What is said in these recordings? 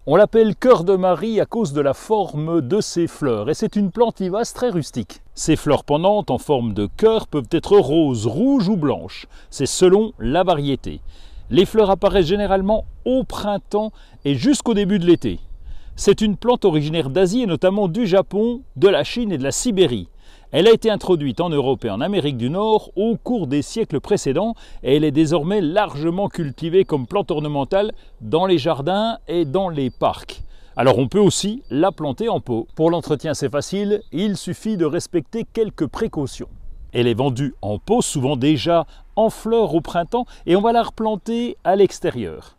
On l'appelle cœur de Marie à cause de la forme de ses fleurs et c'est une plante vivace très rustique. Ses fleurs pendantes en forme de cœur peuvent être roses, rouges ou blanches, c'est selon la variété. Les fleurs apparaissent généralement au printemps et jusqu'au début de l'été. C'est une plante originaire d'Asie et notamment du Japon, de la Chine et de la Sibérie. Elle a été introduite en Europe et en Amérique du Nord au cours des siècles précédents et elle est désormais largement cultivée comme plante ornementale dans les jardins et dans les parcs. Alors on peut aussi la planter en pot. Pour l'entretien c'est facile, il suffit de respecter quelques précautions. Elle est vendue en pot, souvent déjà en fleurs au printemps et on va la replanter à l'extérieur.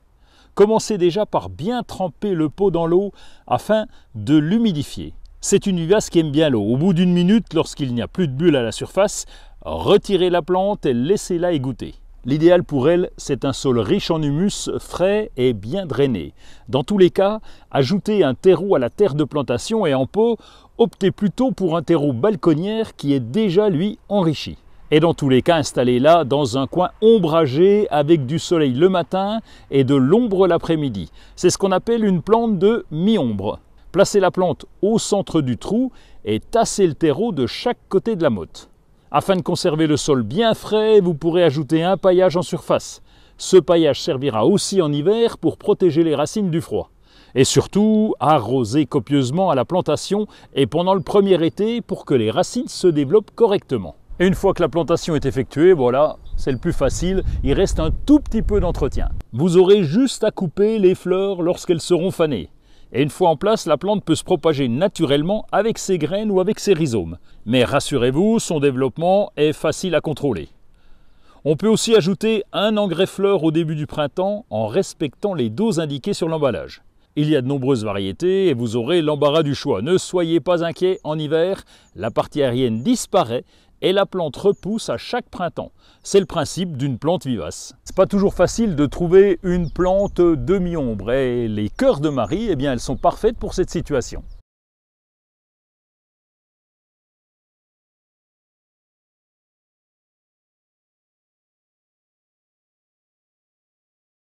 Commencez déjà par bien tremper le pot dans l'eau afin de l'humidifier. C'est une vivace qui aime bien l'eau. Au bout d'une minute, lorsqu'il n'y a plus de bulles à la surface, retirez la plante et laissez-la égoutter. L'idéal pour elle, c'est un sol riche en humus, frais et bien drainé. Dans tous les cas, ajoutez un terreau à la terre de plantation et en pot, optez plutôt pour un terreau balconnière qui est déjà, lui, enrichi. Et dans tous les cas, installez-la dans un coin ombragé avec du soleil le matin et de l'ombre l'après-midi. C'est ce qu'on appelle une plante de mi-ombre. Placez la plante au centre du trou et tassez le terreau de chaque côté de la motte. Afin de conserver le sol bien frais, vous pourrez ajouter un paillage en surface. Ce paillage servira aussi en hiver pour protéger les racines du froid. Et surtout, arrosez copieusement à la plantation et pendant le premier été pour que les racines se développent correctement. Et une fois que la plantation est effectuée, voilà, c'est le plus facile, il reste un tout petit peu d'entretien. Vous aurez juste à couper les fleurs lorsqu'elles seront fanées. Et une fois en place, la plante peut se propager naturellement avec ses graines ou avec ses rhizomes. Mais rassurez-vous, son développement est facile à contrôler. On peut aussi ajouter un engrais fleur au début du printemps en respectant les doses indiquées sur l'emballage. Il y a de nombreuses variétés et vous aurez l'embarras du choix. Ne soyez pas inquiets, en hiver, la partie aérienne disparaît et la plante repousse à chaque printemps. C'est le principe d'une plante vivace. C'est pas toujours facile de trouver une plante demi-ombre et les cœurs de Marie, eh bien, elles sont parfaites pour cette situation.